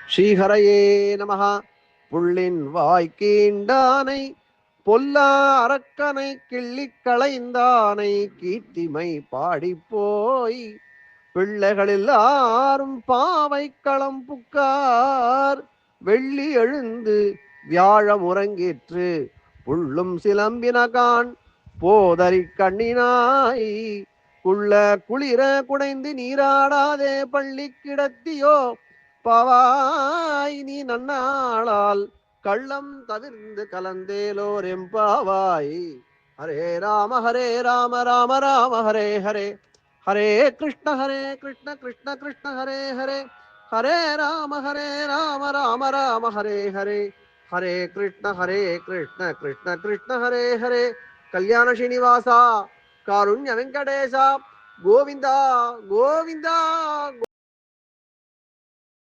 ஸ்ரீஹரையே நமஹ. புள்ளின் வாய்க்கீண்டானை பொல்லா அரக்கனை கிள்ளிக் களைந்தானை கீர்த்திமை பாடிப்போய் பிள்ளைகள் எல்லாரும் பாவை களம் புக்கார் வெள்ளி எழுந்து வியாழம் உறங்கிற்று புள்ளும் சிலம்பினகான் போதறி கண்ணினாய் குள்ள குளிர குடைந்து நீராடாதே பள்ளி கிடத்தியோ பாவாய் நீ நன்னாளால் கள்ளம் தவிர்ந்து கலந்தேலோர் எம்பாவாய். ஹரே ராம ராம ராம ஹரே ஹரே ஹரே கிருஷ்ண கிருஷ்ண கிருஷ்ண ஹரே ஹரே ஹரே ராம ராம ராம ஹரே ஹரே ஹரே கிருஷ்ண கிருஷ்ண கிருஷ்ண ஹரே ஹரே. கல்யாண ஸ்ரீனிவாசா காருண்ய வெங்கடேசா கோவிந்தா கோவிந்தா.